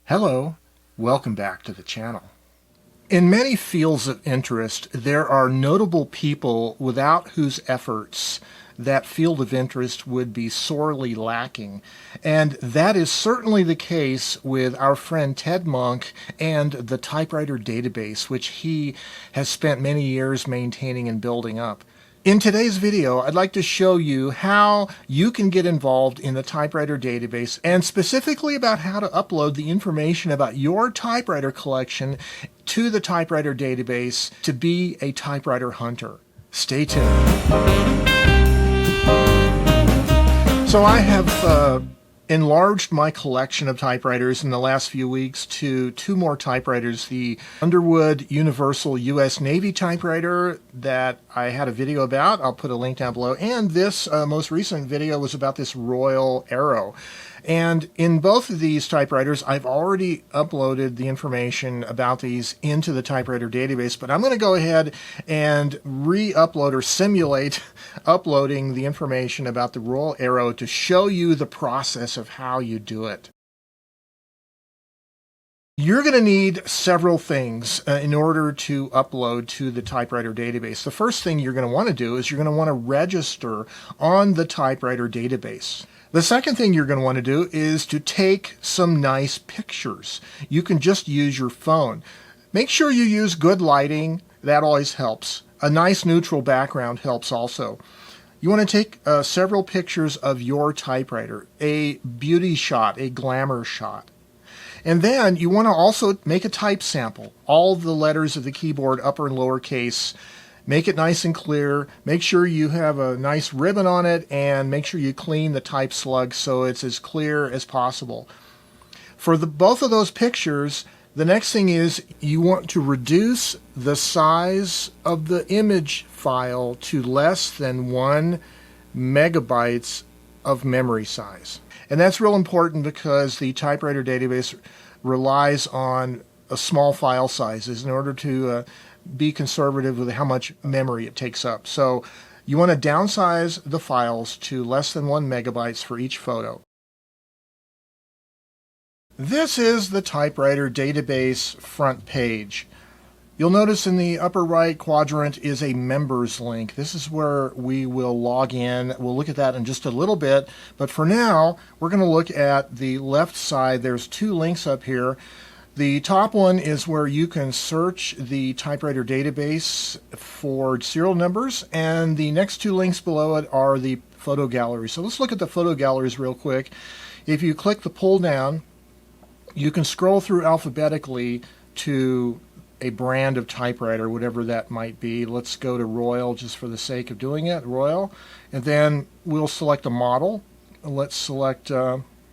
Hello, welcome back to the channel. In many fields of interest, there are notable people without whose efforts that field of interest would be sorely lacking. And that is certainly the case with our friend Ted Munk and the typewriter database, which he has spent many years maintaining and building up. In today's video, I'd like to show you how you can get involved in the typewriter database and specifically about how to upload the information about your typewriter collection to the typewriter database to be a typewriter hunter. Stay tuned. So I have enlarged my collection of typewriters in the last few weeks to two more typewriters, the Underwood Universal U.S. Navy typewriter that I had a video about. I'll put a link down below. And this most recent video was about this Royal Arrow. And in both of these typewriters, I've already uploaded the information about these into the typewriter database, but I'm going to go ahead and re-upload or simulate uploading the information about the Royal Arrow to show you the process of how you do it. You're going to need several things in order to upload to the typewriter database. The first thing you're going to want to do is you're going to want to register on the typewriter database. The second thing you're going to want to do is to take some nice pictures. You can just use your phone. Make sure you use good lighting. That always helps. A nice neutral background helps also. You want to take several pictures of your typewriter, a beauty shot, a glamour shot. And then you want to also make a type sample. All the letters of the keyboard, upper and lower case. Make it nice and clear. Make sure you have a nice ribbon on it and make sure you clean the type slug so it's as clear as possible. For both of those pictures, the next thing is you want to reduce the size of the image file to less than 1 megabytes of memory size. And that's real important because the typewriter database relies on a small file sizes in order to be conservative with how much memory it takes up. So you want to downsize the files to less than 1 megabytes for each photo. This is the typewriter database front page. You'll notice in the upper right quadrant is a members link. This is where we will log in. We'll look at that in just a little bit, but for now we're going to look at the left side. There's two links up here. The top one is where you can search the typewriter database for serial numbers, and the next two links below it are the photo galleries. So let's look at the photo galleries real quick. If you click the pull down, you can scroll through alphabetically to a brand of typewriter, whatever that might be. Let's go to Royal just for the sake of doing it, Royal, and then we'll select a model. Let's select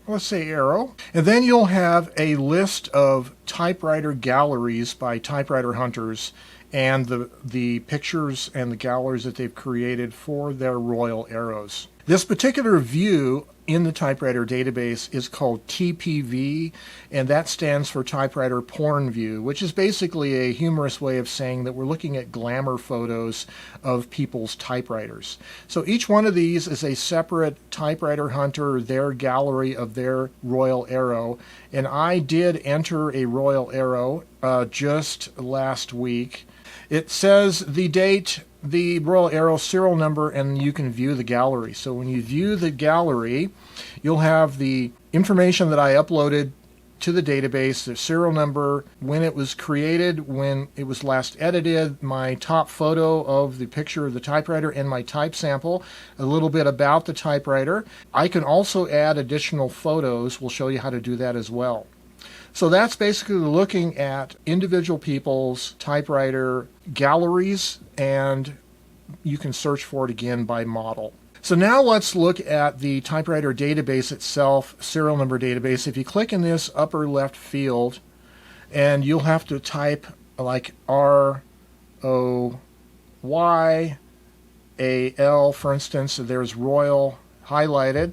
let's say Arrow. And then you'll have a list of typewriter galleries by typewriter hunters and the pictures and the galleries that they've created for their Royal Arrows. This particular view in the typewriter database is called TPV, and that stands for Typewriter Porn View, which is basically a humorous way of saying that we're looking at glamour photos of people's typewriters. So each one of these is a separate typewriter hunter, their gallery of their Royal Arrow, and I did enter a Royal Arrow just last week. It says the date, the Royal Arrow serial number, and you can view the gallery. So when you view the gallery, you'll have the information that I uploaded to the database, the serial number, when it was created, when it was last edited, my top photo of the picture of the typewriter, and my type sample, a little bit about the typewriter. I can also add additional photos. We'll show you how to do that as well. So that's basically looking at individual people's typewriter galleries, and you can search for it again by model. So now let's look at the typewriter database itself, serial number database. If you click in this upper left field, and you'll have to type like ROYAL, for instance, there's Royal highlighted.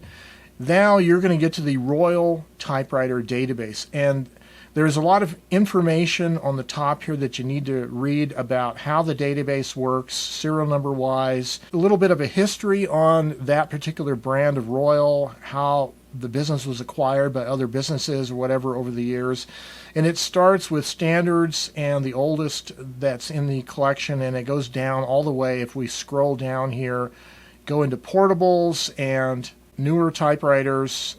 Now you're going to get to the Royal Typewriter Database, and there's a lot of information on the top here that you need to read about how the database works, serial number wise, a little bit of a history on that particular brand of Royal, how the business was acquired by other businesses or whatever over the years. And it starts with standards and the oldest that's in the collection, and it goes down all the way. If we scroll down here, go into portables and newer typewriters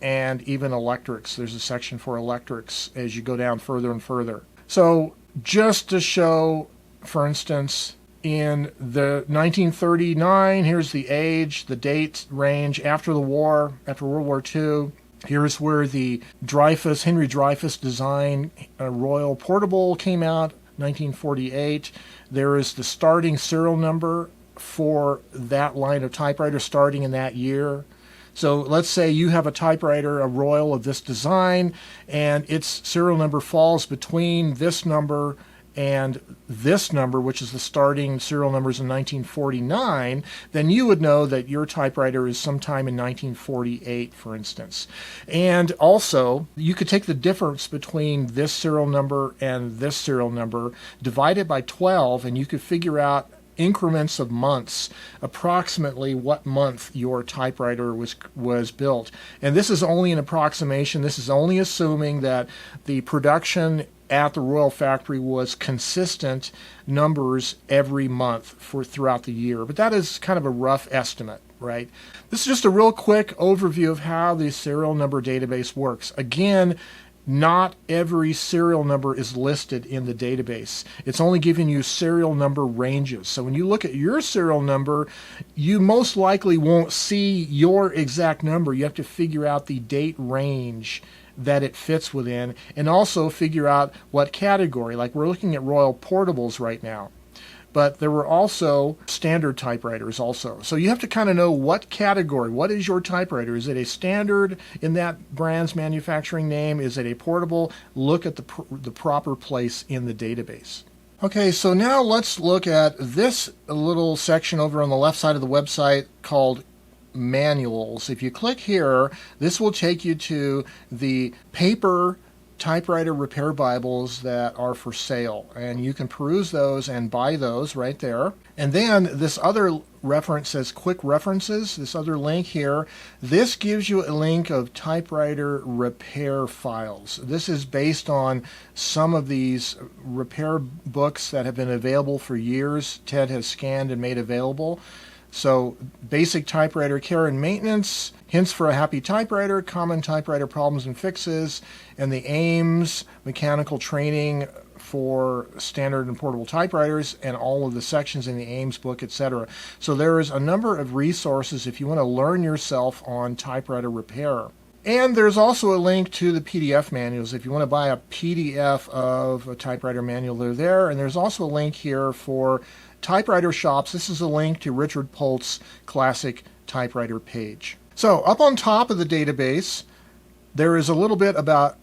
and even electrics. There's a section for electrics as you go down further and further. So just to show, for instance, in the 1939, here's the age, the date range after the war, after World War II. Here's where the Henry Dreyfuss design Royal Portable came out, 1948. There is the starting serial number for that line of typewriter starting in that year. So let's say you have a typewriter, a Royal of this design, and its serial number falls between this number and this number, which is the starting serial numbers in 1949, then you would know that your typewriter is sometime in 1948, for instance. And also, you could take the difference between this serial number and this serial number, divide it by 12, and you could figure out increments of months, approximately what month your typewriter was built. And this is only an approximation. This is only assuming that the production at the Royal Factory was consistent numbers every month throughout the year. But that is kind of a rough estimate, right? This is just a real quick overview of how the serial number database works. Again, not every serial number is listed in the database. It's only giving you serial number ranges. So when you look at your serial number, you most likely won't see your exact number. You have to figure out the date range that it fits within, and also figure out what category. Like we're looking at Royal Portables right now, but there were also standard typewriters also. So you have to kind of know what category, what is your typewriter? Is it a standard in that brand's manufacturing name? Is it a portable? Look at the proper place in the database. Okay, so now let's look at this little section over on the left side of the website called manuals. If you click here, this will take you to the paper typewriter repair Bibles that are for sale, and you can peruse those and buy those right there. And then this other reference says quick references, this other link here. This gives you a link of typewriter repair files. This is based on some of these repair books that have been available for years. Ted has scanned and made available. So basic typewriter care and maintenance, hints for a happy typewriter, common typewriter problems and fixes, and the AIMS mechanical training for standard and portable typewriters, and all of the sections in the AIMS book, etc. So there is a number of resources if you want to learn yourself on typewriter repair. And there's also a link to the PDF manuals. If you want to buy a PDF of a typewriter manual, they're there. And there's also a link here for typewriter shops. This is a link to Richard Polt's classic typewriter page. So up on top of the database, there is a little bit about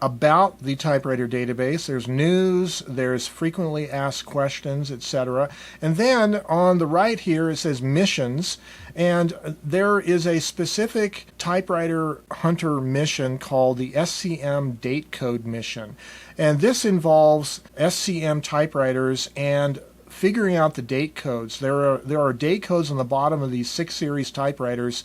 the typewriter database. There's news, there's frequently asked questions, etc. And then on the right here it says missions, and there is a specific typewriter hunter mission called the SCM date code mission. And this involves SCM typewriters and figuring out the date codes. There are date codes on the bottom of these 6 series typewriters,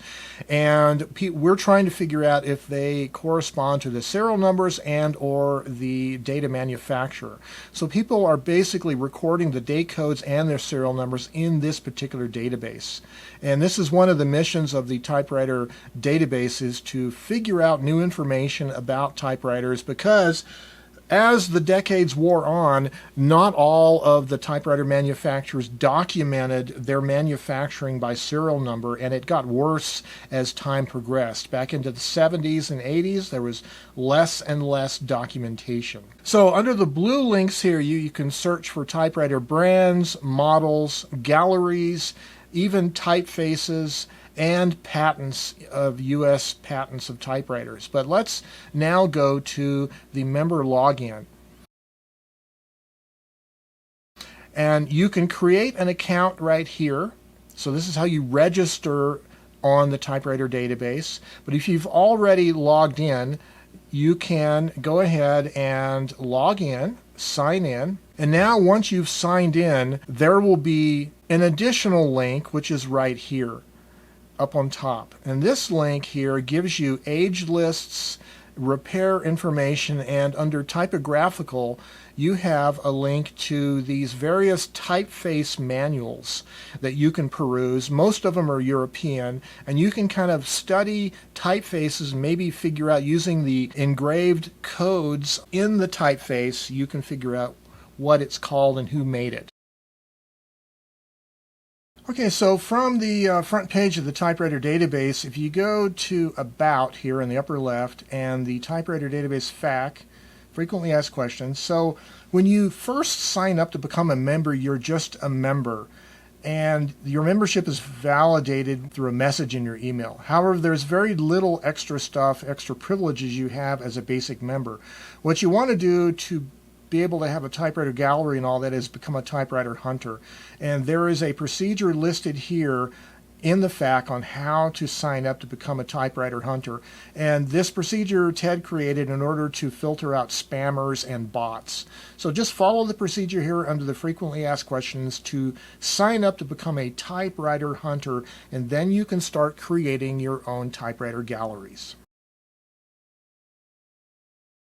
and we're trying to figure out if they correspond to the serial numbers and or the data manufacturer. So people are basically recording the date codes and their serial numbers in this particular database. And this is one of the missions of the typewriter database, is to figure out new information about typewriters, because as the decades wore on, not all of the typewriter manufacturers documented their manufacturing by serial number, and it got worse as time progressed. Back into the 70s and 80s, there was less and less documentation. So under the blue links here, you can search for typewriter brands, models, galleries, even typefaces, and patents of U.S. patents of typewriters. But let's now go to the member login. And you can create an account right here. So this is how you register on the typewriter database. But if you've already logged in, you can go ahead and log in, sign in. And now once you've signed in, there will be an additional link, which is right here. up on top. And this link here gives you age lists, repair information, and under typographical you have a link to these various typeface manuals that you can peruse. Most of them are European, and you can kind of study typefaces and maybe figure out, using the engraved codes in the typeface, you can figure out what it's called and who made it. Okay, so from the front page of the typewriter database, if you go to About here in the upper left and the typewriter database FAQ, frequently asked questions. So when you first sign up to become a member, you're just a member, and your membership is validated through a message in your email. However, there's very little extra stuff, extra privileges you have as a basic member. What you want to do to be able to have a typewriter gallery and all that is become a typewriter hunter. And there is a procedure listed here in the FAQ on how to sign up to become a typewriter hunter. And this procedure Ted created in order to filter out spammers and bots. So just follow the procedure here under the frequently asked questions to sign up to become a typewriter hunter, and then you can start creating your own typewriter galleries.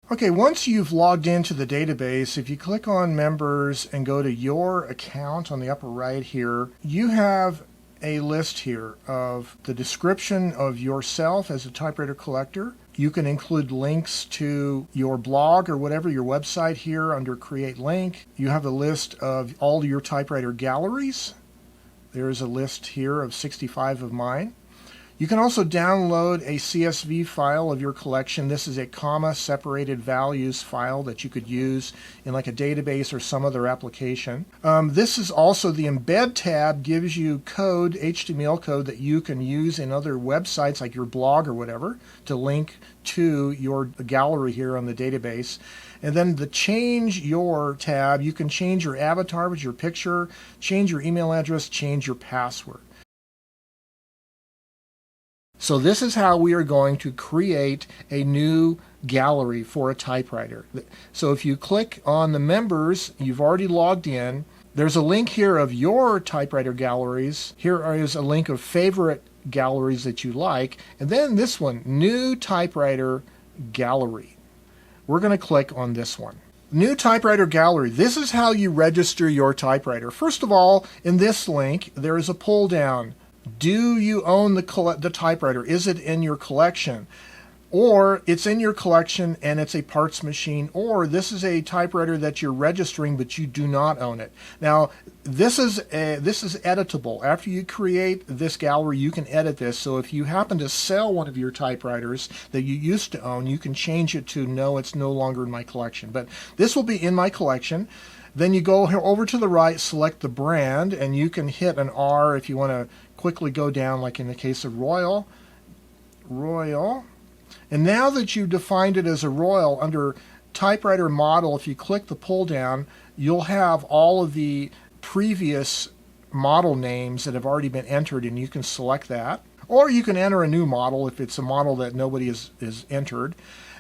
Okay, once you've logged into the database, if you click on Members and go to Your Account on the upper right here, you have a list here of the description of yourself as a typewriter collector. You can include links to your blog or whatever, your website here under Create Link. You have a list of all your typewriter galleries. There's a list here of 65 of mine. You can also download a CSV file of your collection. This is a comma-separated values file that you could use in like a database or some other application. This is also the Embed tab, gives you code, HTML code that you can use in other websites like your blog or whatever to link to your gallery here on the database. And then the Change Your tab, you can change your avatar with your picture, change your email address, change your password. So this is how we are going to create a new gallery for a typewriter. So if you click on the members, you've already logged in. There's a link here of your typewriter galleries. Here is a link of favorite galleries that you like. And then this one, New Typewriter Gallery. We're going to click on this one. New Typewriter Gallery. This is how you register your typewriter. First of all, in this link, there is a pull down. Do you own the typewriter? Is it in your collection? Or it's in your collection and it's a parts machine, or this is a typewriter that you're registering but you do not own it. Now, this is editable. After you create this gallery, you can edit this. So if you happen to sell one of your typewriters that you used to own, you can change it to no, it's no longer in my collection. But this will be in my collection. Then you go over to the right, select the brand, and you can hit an R if you want to quickly go down, like in the case of Royal. And now that you've defined it as a Royal, under typewriter model, if you click the pull down, you'll have all of the previous model names that have already been entered, and you can select that. Or you can enter a new model if it's a model that nobody has entered.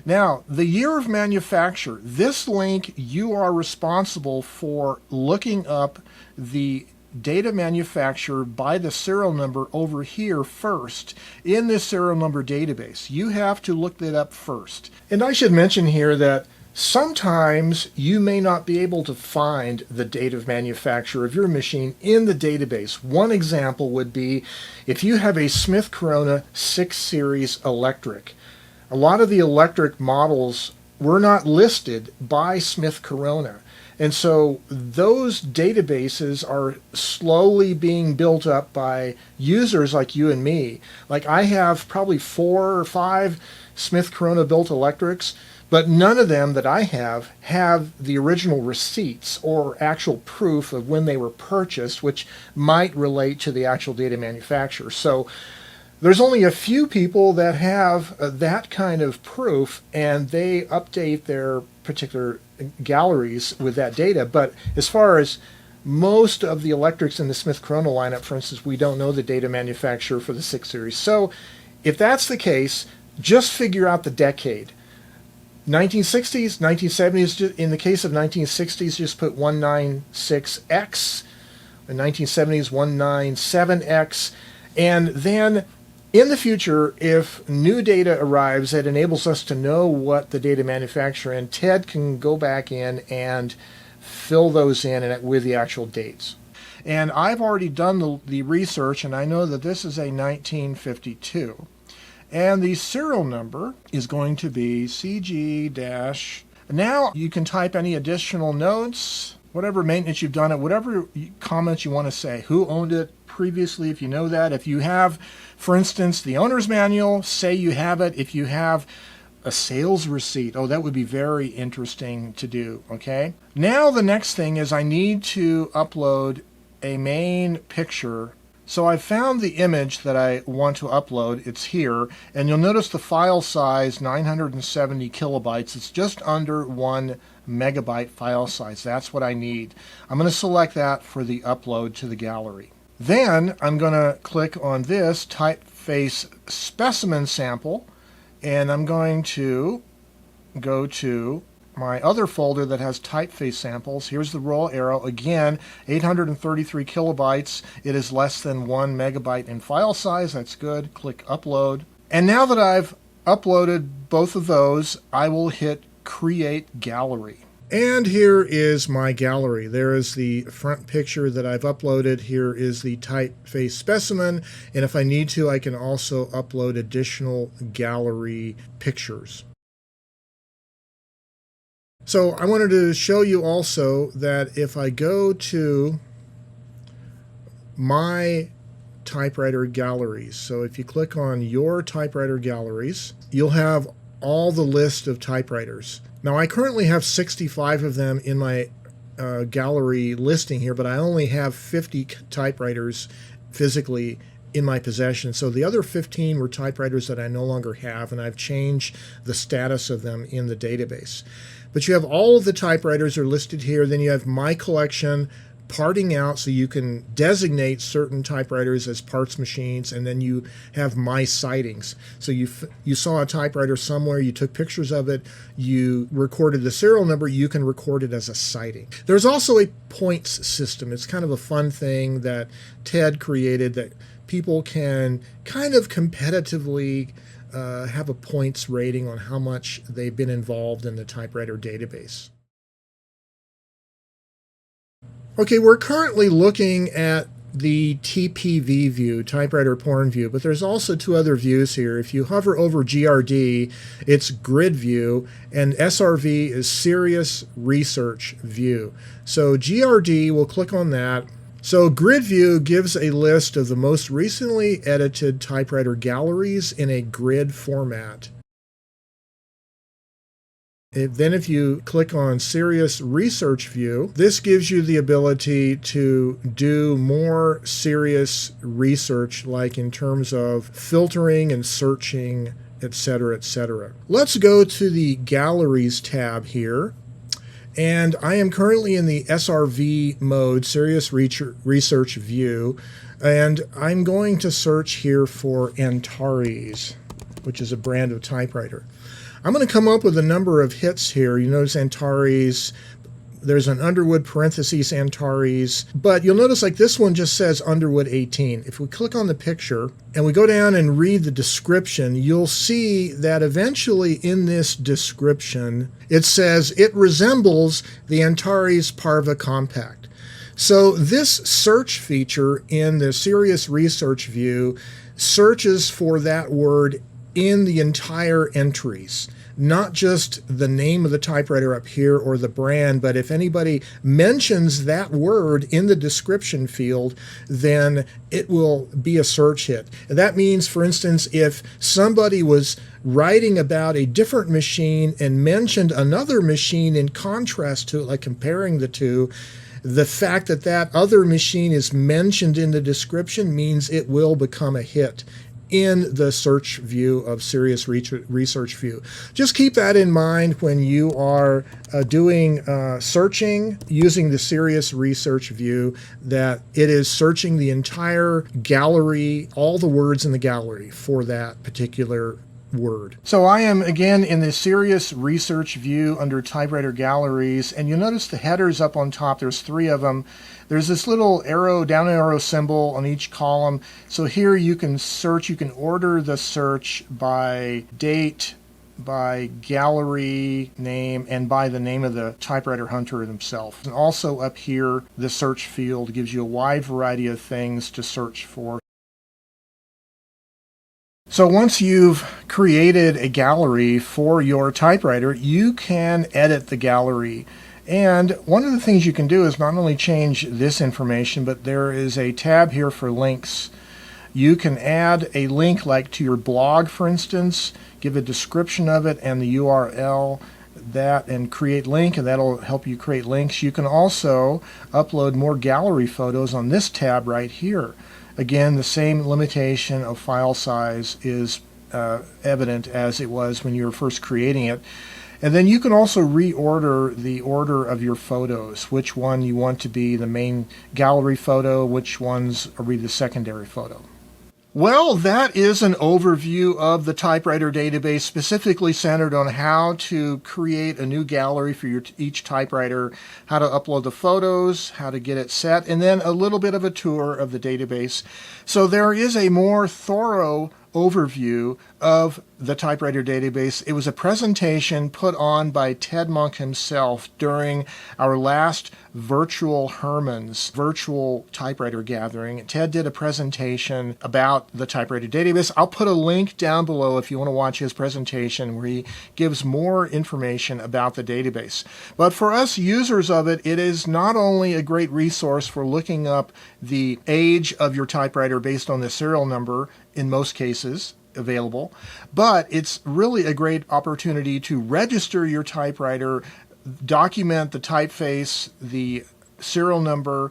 Now, the year of manufacture. This link, you are responsible for looking up the data manufacturer by the serial number over here first in this serial number database. You have to look that up first. And I should mention here that sometimes you may not be able to find the date of manufacture of your machine in the database. One example would be if you have a Smith Corona 6 Series electric. A lot of the electric models were not listed by Smith Corona. And so those databases are slowly being built up by users like you and me. Like I have probably 4 or 5 Smith Corona built electrics, but none of them that I have the original receipts or actual proof of when they were purchased, which might relate to the actual data manufacturer. So there's only a few people that have that kind of proof, and they update their particular galleries with that data. But as far as most of the electrics in the Smith Corona lineup, for instance, we don't know the data manufacturer for the 6 Series. So if that's the case, just figure out the decade. 1960s, 1970s, in the case of 1960s, just put 196X. In 1970s, 197X. And then In the future, if new data arrives that enables us to know what the data manufacturer, and Ted can go back in and fill those in with the actual dates. And I've already done the research, and I know that this is a 1952. And the serial number is going to be CG-. Now you can type any additional notes, whatever maintenance you've done it, whatever comments you want to say. Who owned it previously, if you know that. If you have, for instance, the owner's manual, say you have it. If you have a sales receipt, oh, that would be very interesting to do, okay? Now the next thing is I need to upload a main picture. So I've found the image that I want to upload. It's here, and you'll notice the file size, 970 kilobytes. It's just under 1 megabyte file size. That's what I need. I'm going to select that for the upload to the gallery. Then I'm going to click on this typeface specimen sample, and I'm going to go to my other folder that has typeface samples. Here's the roll arrow. Again, 833 kilobytes. It is less than 1 megabyte in file size. That's good. Click upload. And now that I've uploaded both of those, I will hit create gallery. And here is my gallery. There is the front picture that I've uploaded. Here is the typeface specimen. And if I need to, I can also upload additional gallery pictures. So I wanted to show you also that if I go to my typewriter galleries, so if you click on your typewriter galleries, you'll have all the list of typewriters. Now I currently have 65 of them in my gallery listing here, but I only have 50 typewriters physically in my possession. So the other 15 were typewriters that I no longer have, and I've changed the status of them in the database. But you have all of the typewriters are listed here. Then you have my collection, parting out, so you can designate certain typewriters as parts machines, and then you have my sightings. So you saw a typewriter somewhere, you took pictures of it, you recorded the serial number, you can record it as a sighting. There's also a points system. It's kind of a fun thing that Ted created that people can kind of competitively have a points rating on how much they've been involved in the typewriter database. Okay, we're currently looking at the TPV view, typewriter porn view, but there's also two other views here. If you hover over GRD, it's grid view, and SRV is serious research view. So GRD, we'll click on that. So grid view gives a list of the most recently edited typewriter galleries in a grid format. Then if you click on Serious Research View, this gives you the ability to do more serious research, like in terms of filtering and searching, etc., etc. Let's go to the Galleries tab here. And I am currently in the SRV mode, Serious Research View, and I'm going to search here for Antares, which is a brand of typewriter. I'm going to come up with a number of hits here. You notice Antares, there's an Underwood parentheses Antares, but you'll notice like this one just says Underwood 18. If we click on the picture and we go down and read the description, you'll see that eventually in this description it says it resembles the Antares Parva Compact. So this search feature in the Serious Research View searches for that word in the entire entries, not just the name of the typewriter up here or the brand, but if anybody mentions that word in the description field, then it will be a search hit. And that means, for instance, if somebody was writing about a different machine and mentioned another machine in contrast to it, like comparing the two, the fact that that other machine is mentioned in the description means it will become a hit in the search view of Serious Research View. Just keep that in mind when you are doing searching using the Serious Research View, that it is searching the entire gallery, all the words in the gallery for that particular word. So I am again in the serious research view under typewriter galleries, and you'll notice the headers up on top. There's 3 of them. There's this little arrow, down arrow symbol on each column. So here you can search, you can order the search by date, by gallery name, and by the name of the typewriter hunter himself. And also up here, the search field gives you a wide variety of things to search for. So once you've created a gallery for your typewriter, you can edit the gallery. And one of the things you can do is not only change this information, but there is a tab here for links. You can add a link like to your blog, for instance, give a description of it and the URL that, and create link, and that'll help you create links. You can also upload more gallery photos on this tab right here. Again, the same limitation of file size is evident as it was when you were first creating it. And then you can also reorder the order of your photos, which one you want to be the main gallery photo, which ones will be the secondary photo. Well, that is an overview of the typewriter database, specifically centered on how to create a new gallery for each typewriter, how to upload the photos, how to get it set, and then a little bit of a tour of the database. So there is a more thorough overview of the typewriter database. It was a presentation put on by Ted Munk himself during our last virtual Herman's virtual typewriter gathering. Ted did a presentation about the typewriter database. I'll put a link down below if you want to watch his presentation where he gives more information about the database. But for us users of it, it is not only a great resource for looking up the age of your typewriter based on the serial number, in most cases available, but it's really a great opportunity to register your typewriter, document the typeface, the serial number,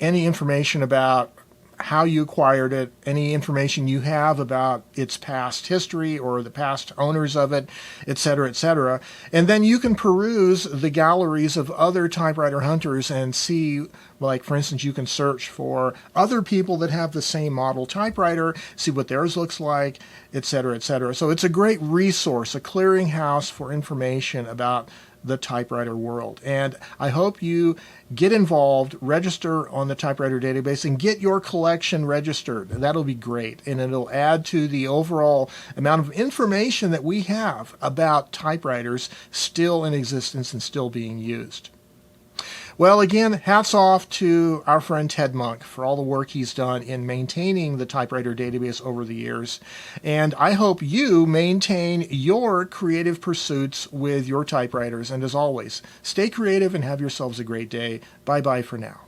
any information about how you acquired it, any information you have about its past history or the past owners of it, etc., etc. And then you can peruse the galleries of other typewriter hunters and see, like, for instance, you can search for other people that have the same model typewriter, see what theirs looks like, etc., etc. So it's a great resource, a clearinghouse for information about the typewriter world. And I hope you get involved, register on the typewriter database, and get your collection registered. That'll be great, and it'll add to the overall amount of information that we have about typewriters still in existence and still being used. Well, again, hats off to our friend Ted Munk for all the work he's done in maintaining the typewriter database over the years. And I hope you maintain your creative pursuits with your typewriters. And as always, stay creative and have yourselves a great day. Bye-bye for now.